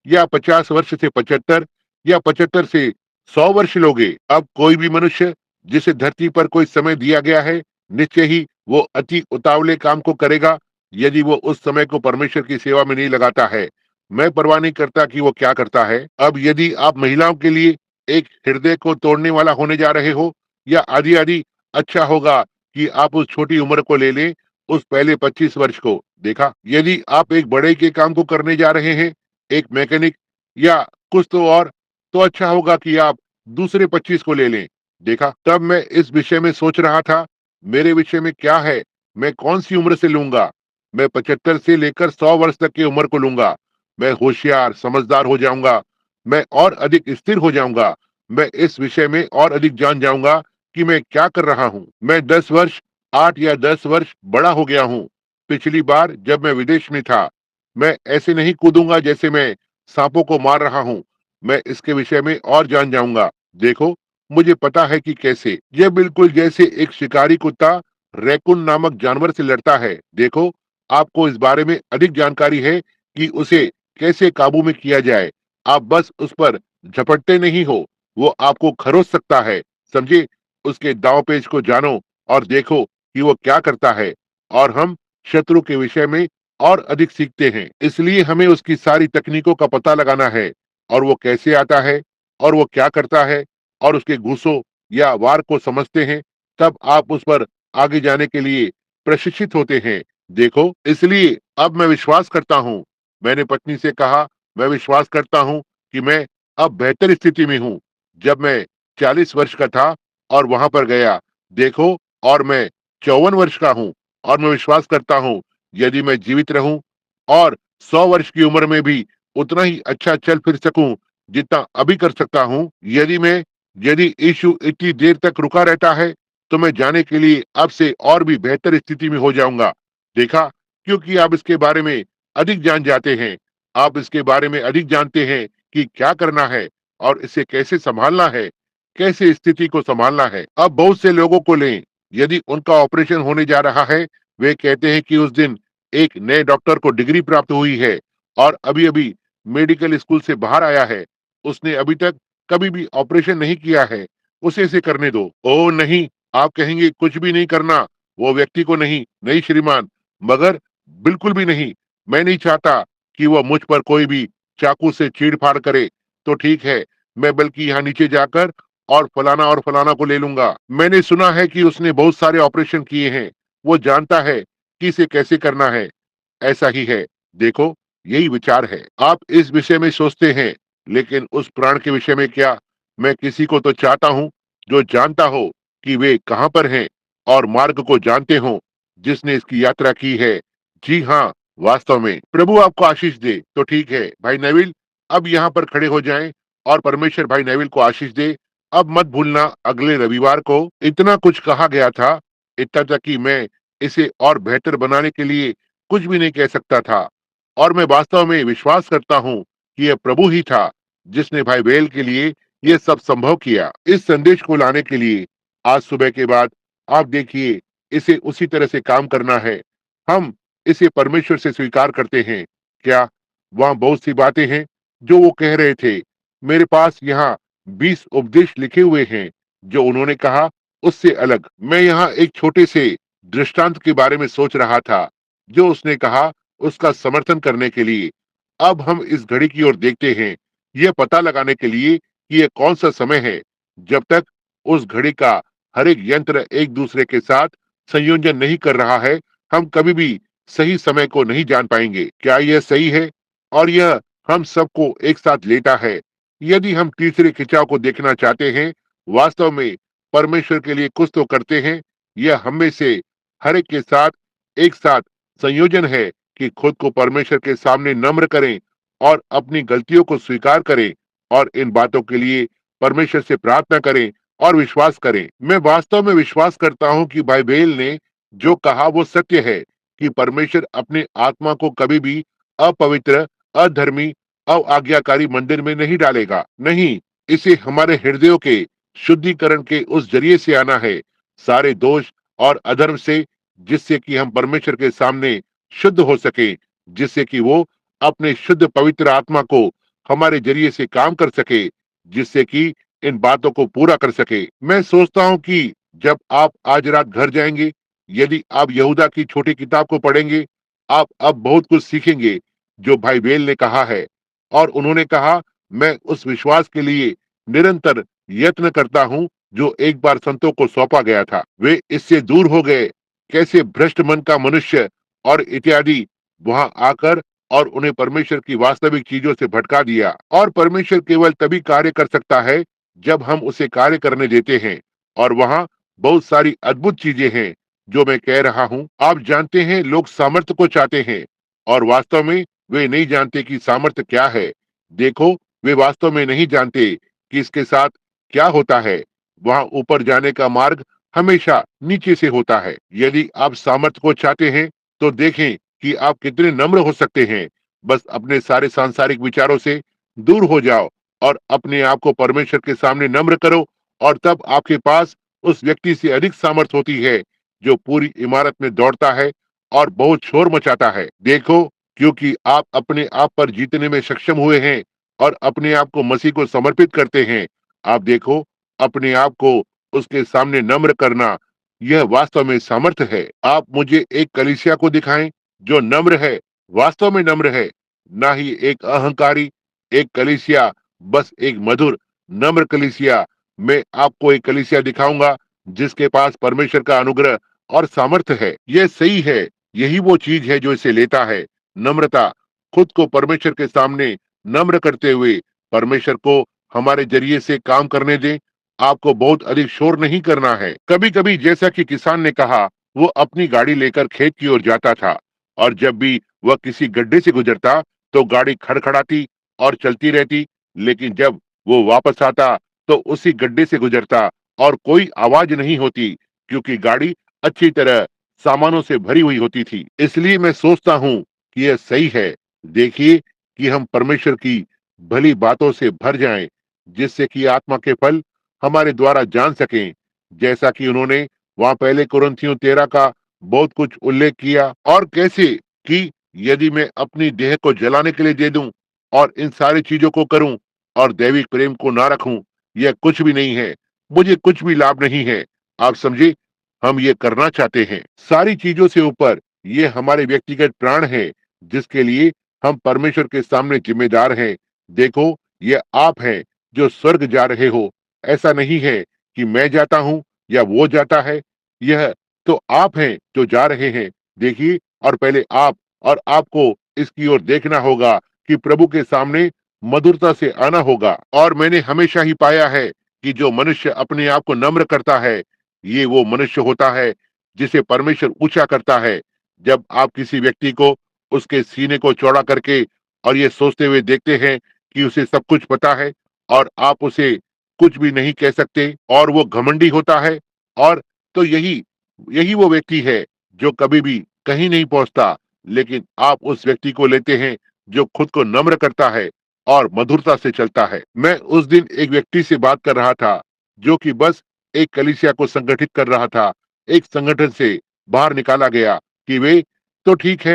या 50 वर्ष से 75, या 75 से 100 वर्ष लोगे? अब कोई भी मनुष्य जिसे धरती पर कोई समय दिया गया है, निश्चय ही वो अति उतावले काम को करेगा यदि वो उस समय को परमेश्वर की सेवा में नहीं लगाता है। मैं परवाह नहीं करता कि वो क्या करता है। अब यदि आप महिलाओं के लिए एक हृदय को तोड़ने वाला होने जा रहे हो, या आदि आदि, अच्छा होगा कि आप उस छोटी उम्र को ले लें, उस पहले 25 वर्ष को। देखा? यदि आप एक बड़े के काम को करने जा रहे हैं, एक मैकेनिक या कुछ तो और, तो अच्छा होगा कि आप दूसरे 25 को ले लें। देखा? तब मैं इस विषय में सोच रहा था, मेरे विषय में क्या है, मैं कौन सी उम्र से लूंगा? मैं 75 से लेकर 100 वर्ष तक की उम्र को लूंगा। मैं होशियार समझदार हो जाऊंगा, मैं और अधिक स्थिर हो जाऊंगा, मैं इस विषय में और अधिक जान जाऊंगा कि मैं क्या कर रहा हूँ। मैं 10 वर्ष, 8 या 10 वर्ष बड़ा हो गया हूँ। पिछली बार जब मैं विदेश में था, मैं ऐसे नहीं कूदूंगा जैसे मैं सांपों को मार रहा हूँ। मैं इसके विषय में और जान जाऊंगा। देखो, मुझे पता है कि कैसे। यह बिल्कुल जैसे एक शिकारी कुत्ता रैकून नामक जानवर से लड़ता है। देखो, आपको इस बारे में अधिक जानकारी है कि उसे कैसे काबू में किया जाए। आप बस उस पर झपटते नहीं हो, वो आपको खरोच सकता है। समझे? उसके दांव पेच को जानो और देखो कि वो क्या करता है। और हम शत्रु के विषय में और अधिक सीखते हैं, इसलिए हमें उसकी सारी तकनीकों का पता लगाना है, और वो कैसे आता है, और वो क्या करता है, और उसके घूसों या वार को समझते हैं। तब आप उस पर आगे जाने के लिए प्रशिक्षित होते हैं। देखो, इसलिए अब मैं विश्वास करता हूँ, मैंने पत्नी से कहा, मैं विश्वास करता हूँ कि मैं अब बेहतर स्थिति में हूँ। जब मैं 40 वर्ष का था और वहां पर गया, देखो, और मैं 54 वर्ष का हूँ, और मैं विश्वास करता हूँ यदि मैं जीवित रहूं और 100 वर्ष की उम्र में भी उतना ही अच्छा चल फिर सकूं जितना अभी कर सकता हूँ। यदि इश्यू इतनी देर तक रुका रहता है, तो मैं जाने के लिए अब से और भी बेहतर स्थिति में हो जाऊँगा। देखा, क्योंकि आप इसके बारे में अधिक जान जाते हैं। आप इसके बारे में अधिक जानते हैं कि क्या करना है और इसे कैसे सँभालना है, कैसे स्थिति को सँभालना है। अब बहुत से लोगों को लें, यदि उनका ऑपरेशन होने जा रहा है, वे कहते हैं कि उस दिन एक नए डॉक्टर को डिग्री प्राप्त हुई है और अभी-अभी मेडिकल स्कूल से बाहर आया है। उसने अभी तक कभी भी ऑपरेशन नहीं किया है, उसे इसे करने दो। ओह नहीं, आप कहेंगे कुछ भी नहीं करना, वो व्यक्ति को नहीं, नहीं श्रीमान, मगर बिल्कुल भी नहीं। मैं नहीं चाहता कि वह मुझ पर कोई भी चाकू से चीड़-फाड़ करे, तो ठीक है, मैं बल्कि यहाँ नीचे जाकर और फलाना को ले लूँगा। मैंने सुना है कि उसने बहुत सारे ऑपरेशन किए हैं, वो जानता है कि इसे कैसे करना है। ऐसा ही है, देखो, यही विचार है। आप इस विषय में सोचते हैं, लेकिन उस प्राण के विषय में क्या? मैं किसी को तो चाहता हूँ जो जानता हो कि वे कहाँ पर हैं और मार्ग को जानते हों, जिसने इसकी यात्रा की है। जी हाँ, वास्तव में प्रभु आपको आशीष दे। तो ठीक है भाई नेविल, अब यहाँ पर खड़े हो जाएं और परमेश्वर भाई नेविल को आशीष दे। अब मत भूलना, अगले रविवार को इतना कुछ कहा गया था, इतना तक कि मैं इसे और बेहतर बनाने के लिए कुछ भी नहीं कह सकता था। और मैं वास्तव में विश्वास करता हूँ कि यह प्रभु ही था जिसने भाई बेल के लिए ये सब संभव किया। इस संदेश को लाने के लिए आज सुबह के बाद आप देखिए, इसे उसी तरह से काम करना है। हम इसे परमेश्वर से स्वीकार करते हैं। क्या वहाँ बहुत सी बातें हैं जो वो कह रहे थे? मेरे पास यहाँ 20 उपदेश लिखे हुए हैं जो उन्होंने कहा, उससे अलग। मैं यहाँ एक छोटे से दृष्टांत के बारे में सोच रहा था जो उसने कहा, उसका समर्थन करने के लिए। अब हम इस घड़ी की ओर देखते हैं, यह पता लगाने के लिए कि यह कौन सा समय है। जब तक उस घड़ी का हर एक यंत्र एक दूसरे के साथ संयोजन नहीं कर रहा है, हम कभी भी सही समय को नहीं जान पाएंगे। क्या यह सही है? और यह हम सबको एक साथ लेता है। यदि हम तीसरे खिंचाव को देखना चाहते हैं, वास्तव में परमेश्वर के लिए कुछ तो करते हैं। यह हम में से हर एक के साथ एक साथ संयोजन है कि खुद को परमेश्वर के सामने नम्र करें और अपनी गलतियों को स्वीकार करें और इन बातों के लिए परमेश्वर से प्रार्थना करें और विश्वास करें। मैं वास्तव में विश्वास करता हूँ कि बाइबल ने जो कहा वो सत्य है कि परमेश्वर अपने आत्मा को कभी भी अपवित्र, अधर्मी, अआज्ञाकारी मंदिर में नहीं डालेगा। नहीं, इसे हमारे हृदयों के शुद्धिकरण के उस जरिए से आना है, सारे दोष और अधर्म से, जिससे कि हम परमेश्वर के सामने शुद्ध हो सके, जिससे कि वो अपने शुद्ध पवित्र आत्मा को हमारे जरिए से काम कर सके, जिससे कि इन बातों को पूरा कर सके। मैं सोचता हूँ कि जब आप आज रात घर जाएंगे, यदि आप यहूदा की छोटी किताब को पढ़ेंगे, आप अब बहुत कुछ सीखेंगे जो भाई बेल ने कहा है। और उन्होंने कहा, मैं उस विश्वास के लिए निरंतर यत्न करता हूँ जो एक बार संतों को सौंपा गया था। वे इससे दूर हो गए, कैसे भ्रष्ट मन का मनुष्य और इत्यादि वहां आकर और उन्हें परमेश्वर की वास्तविक चीजों से भटका दिया। और परमेश्वर केवल तभी कार्य कर सकता है जब हम उसे कार्य करने देते हैं। और वहाँ बहुत सारी अद्भुत चीजें हैं जो मैं कह रहा हूँ। आप जानते हैं, लोग सामर्थ्य को चाहते हैं और वास्तव में वे नहीं जानते कि सामर्थ्य क्या है। देखो, वे वास्तव में नहीं जानते कि इसके साथ क्या होता है। वहाँ ऊपर जाने का मार्ग हमेशा नीचे से होता है। यदि आप सामर्थ्य को चाहते हैं, तो देखें कि आप कितने नम्र हो सकते हैं। बस अपने सारे सांसारिक विचारों से दूर हो जाओ और अपने आप को परमेश्वर के सामने नम्र करो, और तब आपके पास उस व्यक्ति से अधिक सामर्थ होती है जो पूरी इमारत में दौड़ता है और बहुत शोर मचाता है। देखो, क्योंकि आप अपने आप पर जीतने में सक्षम हुए हैं और अपने आप को मसीह को समर्पित करते हैं। आप देखो, अपने आप को उसके सामने नम्र करना, यह वास्तव में सामर्थ्य है। आप मुझे एक कलीसिया को दिखाएं जो नम्र है, वास्तव में नम्र है, ना ही एक अहंकारी। एक कलीसिया, बस एक मधुर, नम्र कलीसिया। मैं आपको एक कलीसिया दिखाऊंगा जिसके पास परमेश्वर का अनुग्रह और सामर्थ्य है। यह सही है, यही वो चीज है जो इसे लेता है। नम्रता, खुद को परमेश्वर के सामने नम्र करते हुए परमेश्वर को हमारे जरिए से काम करने दें। आपको बहुत अधिक शोर नहीं करना है। कभी कभी, जैसा कि किसान ने कहा, वो अपनी गाड़ी लेकर खेत की ओर जाता था और जब भी वह किसी गड्ढे से गुजरता तो गाड़ी खड़खड़ाती और चलती रहती। लेकिन जब वो वापस आता तो उसी गड्ढे से गुजरता और कोई आवाज नहीं होती, क्योंकि गाड़ी अच्छी तरह सामानों से भरी हुई होती थी। इसलिए मैं सोचता हूँ कि यह सही है। देखिए कि हम परमेश्वर की भली बातों से भर जाएं, जिससे कि आत्मा के फल हमारे द्वारा जान सकें, जैसा कि उन्होंने वहां पहले कुरिन्थियों 13 का बहुत कुछ उल्लेख किया। और कैसे कि यदि मैं अपनी देह को जलाने के लिए दे दूं और इन सारी चीजों को करूं और दैविक प्रेम को ना रखूं, यह कुछ भी नहीं है, मुझे कुछ भी लाभ नहीं है। आप समझे, हम ये करना चाहते हैं। सारी चीजों से ऊपर ये हमारे व्यक्तिगत प्राण है, जिसके लिए हम परमेश्वर के सामने जिम्मेदार हैं। देखो, ये आप हैं जो स्वर्ग जा रहे हो। ऐसा नहीं है कि मैं जाता हूँ या वो जाता है, यह तो आप हैं जो जा रहे हैं। देखिए, और पहले आप और आपको इसकी ओर देखना होगा कि प्रभु के सामने मधुरता से आना होगा। और मैंने हमेशा ही पाया है कि जो मनुष्य अपने आप को नम्र करता है, ये वो मनुष्य होता है जिसे परमेश्वर ऊंचा करता है। जब आप किसी व्यक्ति को उसके सीने को चौड़ा करके और ये सोचते हुए देखते हैं कि उसे सब कुछ पता है और आप उसे कुछ भी नहीं कह सकते और वो घमंडी होता है, और तो यही यही वो व्यक्ति है जो कभी भी कहीं नहीं पहुंचता। लेकिन आप उस व्यक्ति को लेते हैं जो खुद को नम्र करता है और मधुरता से चलता है। मैं उस दिन एक व्यक्ति से बात कर रहा था जो कि बस एक कलीसिया को संगठित कर रहा था। एक संगठन से बाहर निकाला गया कि वे तो ठीक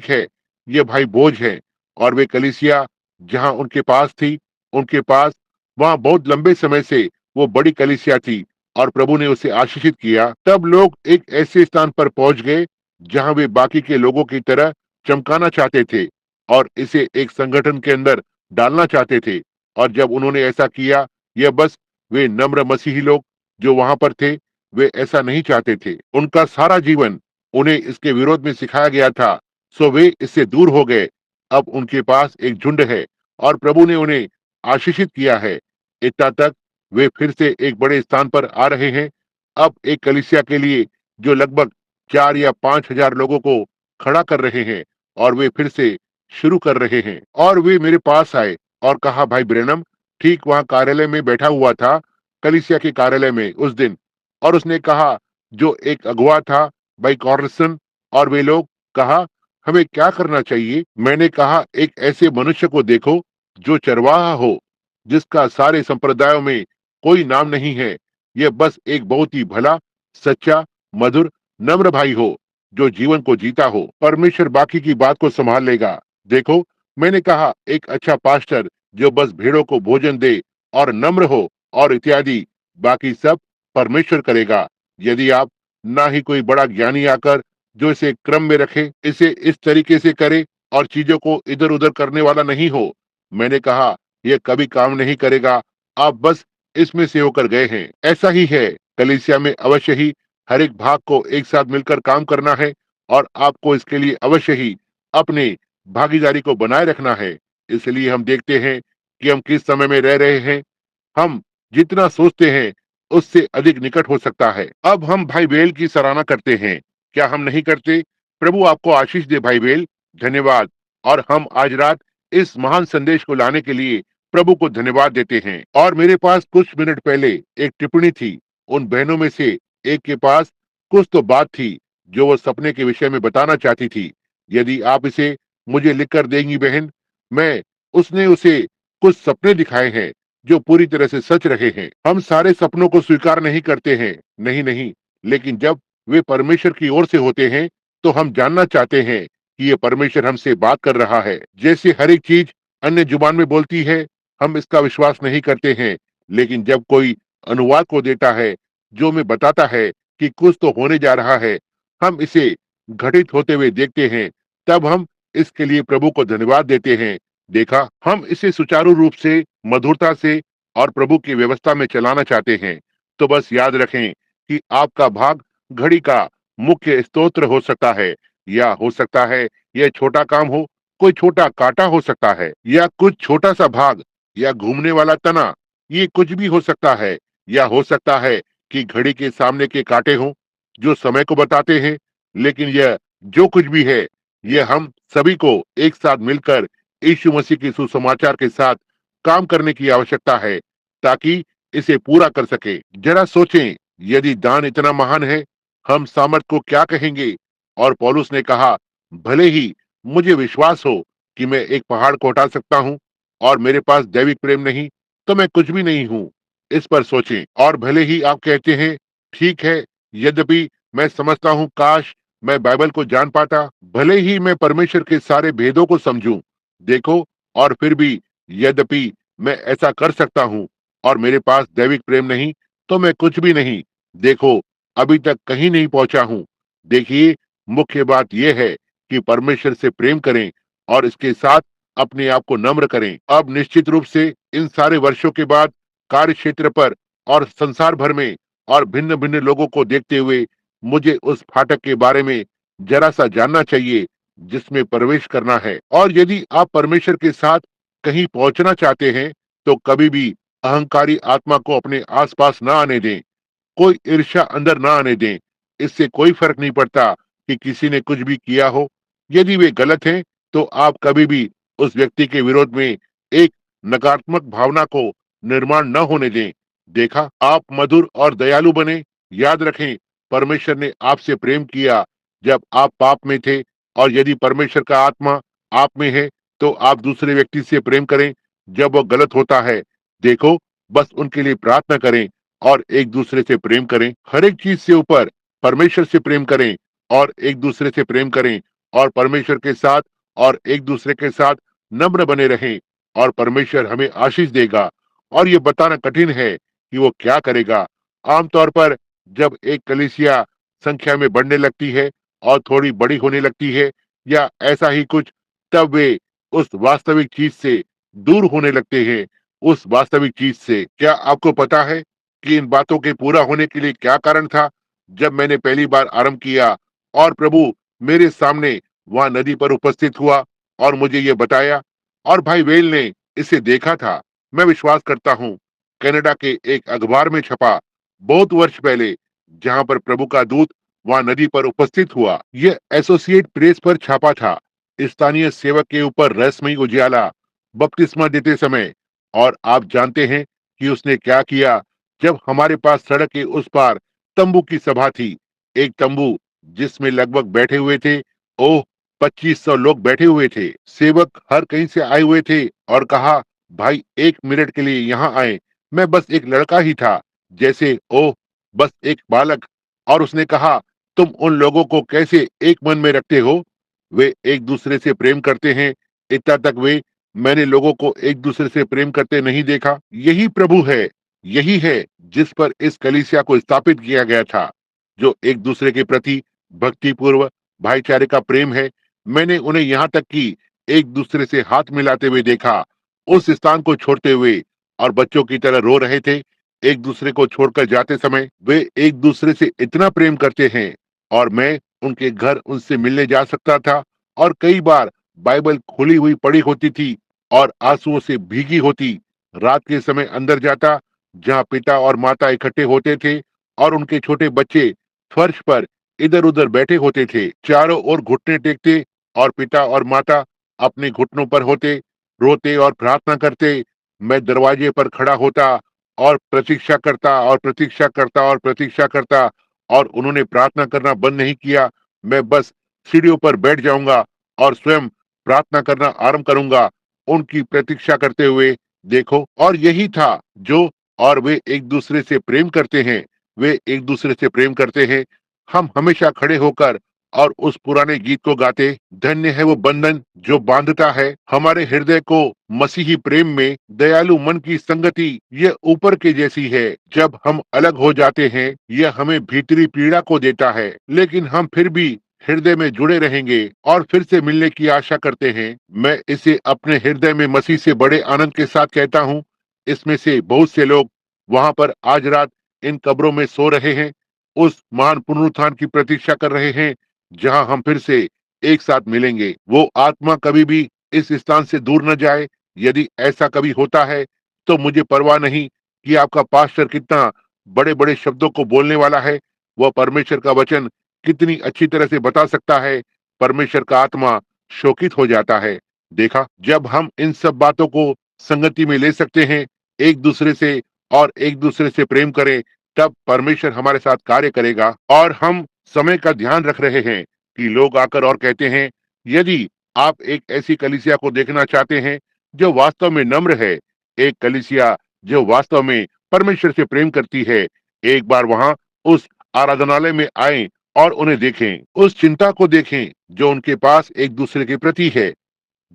है, ये भाई बोझ है। और वे कलीसिया जहां उनके पास थी, उनके पास वहां बहुत लंबे समय से वो बड़ी कलीसिया थी और प्रभु ने उसे आशीषित किया। तब लोग एक ऐसे स्थान पर पहुंच गए जहां वे बाकी के लोगों की तरह चमकाना चाहते थे और इसे एक संगठन के अंदर डालना चाहते थे। और जब उन्होंने ऐसा किया, यह बस वे नम्र मसीही लोग जो वहां पर थे, वे ऐसा नहीं चाहते थे। उनका सारा जीवन उन्हें इसके विरोध में सिखाया गया था, सो वे इससे दूर हो गए। अब उनके पास एक झुंड है और प्रभु ने उन्हें आशीषित किया है। इतना तक वे फिर से एक बड़े स्थान पर आ रहे हैं। अब एक कलीसिया के लिए जो लगभग 4 या 5 हजार लोगों को खड़ा कर रहे हैं और वे फिर से शुरू कर रहे हैं। और वे मेरे पास आए और कहा, भाई ब्रैनम ठीक वहां कार्यालय में बैठा हुआ था, कलीसिया के कार्यालय में उस दिन। और उसने कहा, जो एक अगुवा था भाई कॉर्सन, और वे लोग कहा, हमें क्या करना चाहिए? मैंने कहा, एक ऐसे मनुष्य को देखो जो चरवाहा हो, जिसका सारे संप्रदायों में कोई नाम नहीं है। यह बस एक बहुत ही भला, सच्चा, मधुर, नम्र भाई हो जो जीवन को जीता हो। परमेश्वर बाकी की बात को संभाल लेगा। देखो, मैंने कहा, एक अच्छा पास्टर जो बस भेड़ों को भोजन दे और नम्र हो और इत्यादि, बाकी सब परमेश्वर करेगा। यदि आप ना ही कोई बड़ा ज्ञानी आकर जो इसे क्रम में रखे, इसे इस तरीके से करे और चीजों को इधर उधर करने वाला नहीं हो, मैंने कहा यह कभी काम नहीं करेगा। आप बस इसमें से होकर गए हैं। ऐसा ही है, कलीसिया में अवश्य ही हर एक भाग को एक साथ मिलकर काम करना है और आपको इसके लिए अवश्य ही अपने भागीदारी को बनाए रखना है। इसलिए हम देखते हैं कि हम किस समय में रह रहे हैं। हम जितना सोचते हैं उससे अधिक निकट हो सकता है। अब हम भाई बेल की सराहना करते हैं, क्या हम नहीं करते? प्रभु आपको आशीष दे भाई बेल। धन्यवाद। और हम आज रात इस महान संदेश को लाने के लिए प्रभु को धन्यवाद देते हैं। और मेरे पास कुछ मिनट पहले एक टिप्पणी थी। उन बहनों में से एक के पास कुछ तो बात थी जो वो सपने के विषय में बताना चाहती थी। यदि आप इसे मुझे लिखकर देंगी बहन, मैं उसने उसे कुछ सपने दिखाए हैं जो पूरी तरह से सच रहे हैं। हम सारे सपनों को स्वीकार नहीं करते हैं, नहीं नहीं, लेकिन जब वे परमेश्वर की ओर से होते हैं तो हम जानना चाहते हैं कि ये परमेश्वर हमसे बात कर रहा है। जैसे हर एक चीज अन्य जुबान में बोलती है, हम इसका विश्वास नहीं करते हैं। लेकिन जब कोई अनुवाद को देता है जो हमें बताता है कि कुछ तो होने जा रहा है, हम इसे घटित होते हुए देखते हैं, तब हम इसके लिए प्रभु को धन्यवाद देते हैं। देखा, हम इसे सुचारू रूप से, मधुरता से और प्रभु की व्यवस्था में चलाना चाहते हैं। तो बस याद रखें कि आपका भाग घड़ी का मुख्य स्तोत्र हो सकता है, या हो सकता है यह छोटा काम हो, कोई छोटा कांटा हो सकता है, या कुछ छोटा सा भाग, या घूमने वाला तना, ये कुछ भी हो सकता है। या हो सकता है कि घड़ी के सामने के कांटे हों जो समय को बताते हैं। लेकिन यह जो कुछ भी है, यह हम सभी को एक साथ मिलकर यीशु मसीह के सुसमाचार के साथ काम करने की आवश्यकता है ताकि इसे पूरा कर सके। जरा सोचें, यदि दान इतना महान है, हम सामर्थ को क्या कहेंगे? और पौलुस ने कहा, भले ही मुझे विश्वास हो कि मैं एक पहाड़ को हटा सकता हूँ और मेरे पास दैविक प्रेम नहीं, तो मैं कुछ भी नहीं हूँ। इस पर सोचें। और भले ही आप कहते हैं, ठीक है, यद्यपि मैं समझता हूँ, काश मैं बाइबल को जान पाता, भले ही मैं परमेश्वर के सारे भेदों को समझूं। देखो, और फिर भी यद्यपि मैं ऐसा कर सकता हूँ और मेरे पास दैविक प्रेम नहीं, तो मैं कुछ भी नहीं। देखो, अभी तक कहीं नहीं पहुंचा हूँ। देखिए, मुख्य बात यह है कि परमेश्वर से प्रेम करें और इसके साथ अपने आप को नम्र करें। अब निश्चित रूप से इन सारे वर्षों के बाद कार्य क्षेत्र पर और संसार भर में और भिन्न भिन्न लोगों को देखते हुए मुझे उस फाटक के बारे में जरा सा जानना चाहिए जिसमें प्रवेश करना है। और यदि आप परमेश्वर के साथ कहीं पहुंचना चाहते हैं, तो कभी भी अहंकारी आत्मा को अपने आसपास ना आने दें। कोई ईर्ष्या अंदर ना आने दें। इससे कोई फर्क नहीं पड़ता कि किसी ने कुछ भी किया हो। यदि वे गलत हैं, तो आप कभी भी उस व्यक्ति के विरोध में एक नकारात्मक भावना को निर्माण न होने दें। देखा, आप मधुर और दयालु बने। याद रखें, परमेश्वर ने आपसे प्रेम किया जब आप पाप में थे, और यदि परमेश्वर का आत्मा आप में है, तो आप दूसरे व्यक्ति से प्रेम करें जब वो गलत होता है। देखो, बस उनके लिए प्रार्थना करें और एक दूसरे से प्रेम करें। हर एक चीज से ऊपर परमेश्वर से प्रेम करें और एक दूसरे से प्रेम करें, और परमेश्वर के साथ और एक दूसरे के साथ नम्र बने रहें, और परमेश्वर हमें आशीष देगा। और ये बताना कठिन है कि वो क्या करेगा। आमतौर पर जब एक कलीसिया संख्या में बढ़ने लगती है और थोड़ी बड़ी होने लगती है या ऐसा ही कुछ, तब वे उस वास्तविक चीज से दूर होने लगते हैं। उस वास्तविक चीज से, क्या आपको पता है कि इन बातों के पूरा होने के लिए क्या कारण था? जब मैंने पहली बार आरंभ किया और प्रभु मेरे सामने वहां नदी पर उपस्थित हुआ और मुझे ये बताया, और भाई वेल ने इसे देखा था। मैं विश्वास करता हूँ, कनाडा के एक अखबार में छपा, बहुत वर्ष पहले, जहाँ पर प्रभु का दूत वहां नदी पर उपस्थित हुआ। यह एसोसिएट प्रेस पर छापा था। स्थानीय सेवक के ऊपर रहस्यमयी उजियाला बपतिस्मा देते समय। और आप जानते हैं कि उसने क्या किया? जब हमारे पास सड़क के उस पार तंबू की सभा थी, एक तंबू जिसमें लगभग बैठे हुए थे, ओह, 2500 लोग बैठे हुए थे। सेवक हर कहीं से आए हुए थे और कहा, भाई 1 मिनट के लिए यहाँ आए। मैं बस एक लड़का ही था, जैसे, ओह, बस एक बालक। और उसने कहा, तुम उन लोगों को कैसे एक मन में रखते हो? वे एक दूसरे से प्रेम करते हैं। इतना तक मैंने लोगों को एक दूसरे से प्रेम करते नहीं देखा। यही प्रभु है, यही है जिस पर इस कलीसिया को स्थापित किया गया था, जो एक दूसरे के प्रति भक्तिपूर्व भाईचारे का प्रेम है। मैंने उन्हें यहाँ तक कि एक दूसरे से हाथ मिलाते हुए देखा, उस स्थान को छोड़ते हुए, और बच्चों की तरह रो रहे थे। एक दूसरे को छोड़कर जाते समय वे एक दूसरे से इतना प्रेम करते हैं। और मैं उनके घर उनसे मिलने जा सकता था, और कई बार बाइबल खुली हुई पड़ी होती थी और आंसुओं से भीगी होती। रात के समय अंदर जाता, जहाँ पिता और माता इकट्ठे होते थे और उनके छोटे बच्चे फर्श पर इधर उधर बैठे होते थे। चारों ओर घुटने टेकते और पिता और माता अपने घुटनों पर होते, रोते और प्रार्थना करते। मैं दरवाजे पर खड़ा होता और प्रतीक्षा करता और प्रतीक्षा करता और प्रतीक्षा करता, और उन्होंने प्रार्थना करना बंद नहीं किया। मैं बस सीढ़ियों पर बैठ जाऊंगा और स्वयं प्रार्थना करना आरंभ करूंगा, उनकी प्रतीक्षा करते हुए। देखो, और यही था जो, और वे एक दूसरे से प्रेम करते हैं, वे एक दूसरे से प्रेम करते हैं। हम हमेशा खड़े होकर और उस पुराने गीत को गाते, धन्य है वो बंधन जो बांधता है हमारे हृदय को मसीही प्रेम में, दयालु मन की संगति यह ऊपर के जैसी है। जब हम अलग हो जाते हैं, यह हमें भीतरी पीड़ा को देता है, लेकिन हम फिर भी हृदय में जुड़े रहेंगे और फिर से मिलने की आशा करते हैं। मैं इसे अपने हृदय में मसीह से बड़े आनंद के साथ कहता हूँ। इसमें से बहुत से लोग वहां पर आज रात इन कब्रों में सो रहे हैं, उस महान पुनरुत्थान की प्रतीक्षा कर रहे हैं, जहां हम फिर से एक साथ मिलेंगे। वो आत्मा कभी भी इस स्थान से दूर न जाए। यदि ऐसा कभी होता है, तो मुझे परवाह नहीं कि आपका पास्टर कितना बड़े बड़े शब्दों को बोलने वाला है। वह परमेश्वर का वचन कितनी अच्छी तरह से बता सकता है। परमेश्वर का आत्मा शोकित हो जाता है। देखा, जब हम इन सब बातों को संगति में ले सकते हैं एक दूसरे से और एक दूसरे से प्रेम करें, तब परमेश्वर हमारे साथ कार्य करेगा। और हम समय का ध्यान रख रहे हैं कि लोग आकर और कहते हैं, यदि आप एक ऐसी कलीसिया को देखना चाहते हैं जो वास्तव में नम्र है, एक कलीसिया जो वास्तव में परमेश्वर से प्रेम करती है, एक बार वहां उस आराधनालय में आए और उन्हें देखें, उस चिंता को देखें जो उनके पास एक दूसरे के प्रति है,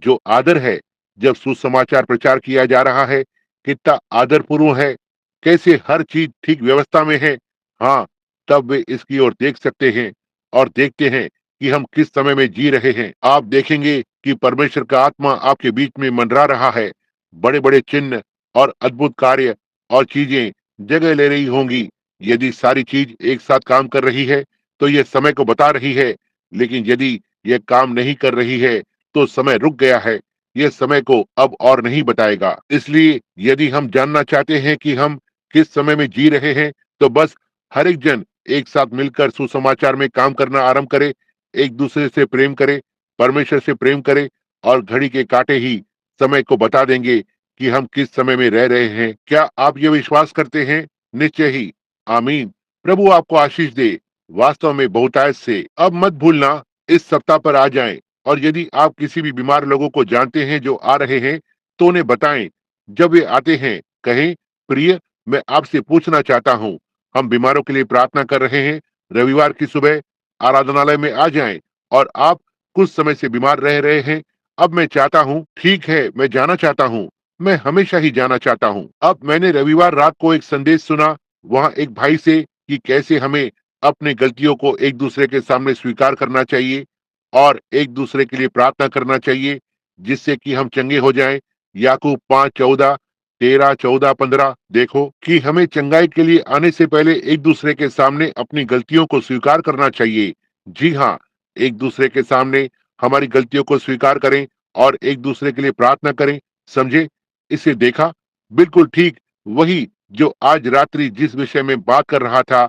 जो आदर है जब सुसमाचार प्रचार किया जा रहा है, कितना आदरपूर्व है, कैसे हर चीज ठीक व्यवस्था में है। हाँ, तब वे इसकी ओर देख सकते हैं और देखते हैं कि हम किस समय में जी रहे हैं। आप देखेंगे कि परमेश्वर का आत्मा आपके बीच में मंडरा रहा है। बड़े बड़े चिन्ह और अद्भुत कार्य और चीजें जगह ले रही होंगी। यदि सारी चीज एक साथ काम कर रही है तो यह समय को बता रही है, लेकिन यदि यह काम नहीं कर रही है तो समय रुक गया है। यह समय को अब और नहीं बताएगा। इसलिए यदि हम जानना चाहते हैं कि हम किस समय में जी रहे हैं, तो बस हर एक जन एक साथ मिलकर सुसमाचार में काम करना आरंभ करे, एक दूसरे से प्रेम करे, परमेश्वर से प्रेम करे, और घड़ी के कांटे ही समय को बता देंगे कि हम किस समय में रह रहे हैं। क्या आप ये विश्वास करते हैं? निश्चय ही। आमीन। प्रभु आपको आशीष दे। वास्तव में बहुतायत से। अब मत भूलना, इस सप्ताह पर आ जाएं, और यदि आप किसी भी बीमार लोगों को जानते हैं जो आ रहे हैं, तो उन्हें बताएं। जब वे आते हैं, कहें, प्रिय, मैं आपसे पूछना चाहता हूँ, हम बीमारों के लिए प्रार्थना कर रहे हैं। रविवार की सुबह आराधनालय में आ जाएं। और आप कुछ समय से बीमार रह रहे हैं। अब मैं चाहता हूँ, ठीक है, मैं जाना चाहता हूँ, मैं हमेशा ही जाना चाहता हूँ। अब मैंने रविवार रात को एक संदेश सुना वहाँ एक भाई से कि कैसे हमें अपने गलतियों को एक दूसरे के सामने स्वीकार करना चाहिए और एक दूसरे के लिए प्रार्थना करना चाहिए, जिससे कि हम चंगे हो जाएं। याकूब 5:14, 13, 14, 15। देखो कि हमें चंगाई के लिए आने से पहले एक दूसरे के सामने अपनी गलतियों को स्वीकार करना चाहिए। जी हाँ, एक दूसरे के सामने हमारी गलतियों को स्वीकार करें और एक दूसरे के लिए प्रार्थना करें। समझे? इसे देखा? बिल्कुल ठीक वही जो आज रात्रि जिस विषय में बात कर रहा था,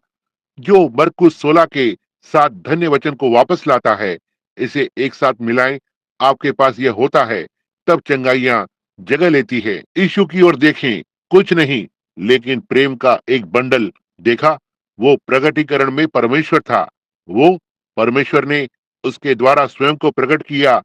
जो मरकुस 16 के साथ धन्य वचन को वापस लाता है। इसे एक साथ मिलाएं, आपके पास यह होता है, तब चंगाइयां जगह लेती है। यीशु की ओर देखें, कुछ नहीं लेकिन प्रेम का एक बंडल देखा। वो प्रगटीकरण में परमेश्वर था। वो परमेश्वर ने उसके द्वारा स्वयं को प्रकट किया।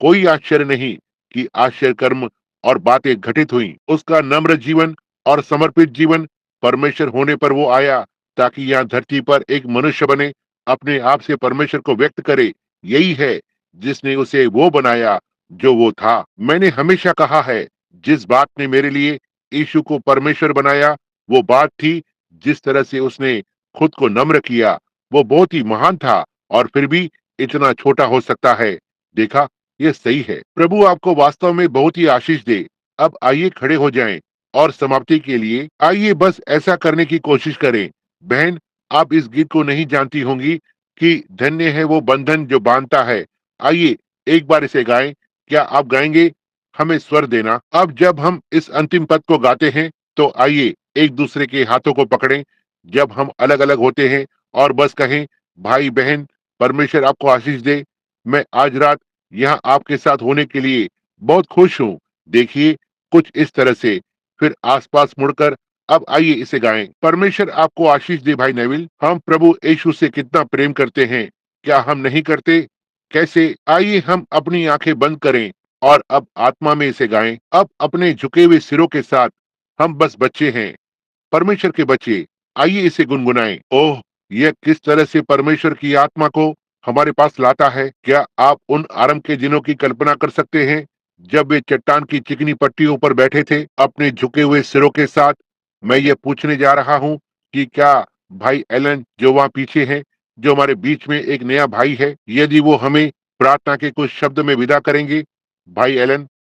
कोई आश्चर्य नहीं कि आश्चर्य कर्म और बातें घटित हुई। उसका नम्र जीवन और समर्पित जीवन, परमेश्वर होने पर वो आया ताकि यहाँ धरती पर एक मनुष्य बने, अपने आप से परमेश्वर को व्यक्त करे। यही है जिसने उसे वो बनाया जो वो था। मैंने हमेशा कहा है, जिस बात ने मेरे लिए यीशु को परमेश्वर बनाया, वो बात थी जिस तरह से उसने खुद को नम्र किया। वो बहुत ही महान था और फिर भी इतना छोटा हो सकता है। देखा, ये सही है। प्रभु आपको वास्तव में बहुत ही आशीष दे। अब आइए खड़े हो जाएं और समाप्ति के लिए आइए बस ऐसा करने की कोशिश करें। बहन, आप इस गीत को नहीं जानती होंगी कि धन्य है वो बंधन जो बांधता है। आइए एक बार इसे गाएं। क्या आप गाएंगे? हमें स्वर देना। अब जब हम इस अंतिम पद को गाते हैं, तो आइए एक दूसरे के हाथों को पकड़ें जब हम अलग अलग होते हैं, और बस कहें, भाई बहन, परमेश्वर आपको आशीष दे। मैं आज रात यहाँ आपके साथ होने के लिए बहुत खुश हूँ। देखिए, कुछ इस तरह से। फिर आसपास मुड़कर अब आइए इसे गाएं। परमेश्वर आपको आशीष दे भाई नेविल। हम प्रभु यीशु से कितना प्रेम करते हैं, क्या हम नहीं करते? कैसे? आइए हम अपनी आंखें बंद करें और अब आत्मा में इसे गाएं। अब अपने झुके हुए सिरों के साथ हम बस बच्चे हैं, परमेश्वर के बच्चे। आइए इसे गुनगुनाएं। ओह, यह किस तरह से परमेश्वर की आत्मा को हमारे पास लाता है। क्या आप उन आरंभ के दिनों की कल्पना कर सकते हैं जब वे चट्टान की चिकनी पट्टियों पर बैठे थे अपने झुके हुए सिरों के साथ? मैं ये पूछने जा रहा हूँ कि क्या भाई एलन जो वहाँ पीछे है, जो हमारे बीच में एक नया भाई है, यदि वो हमें प्रार्थना के कुछ शब्द में विदा करेंगे? भाई एलन।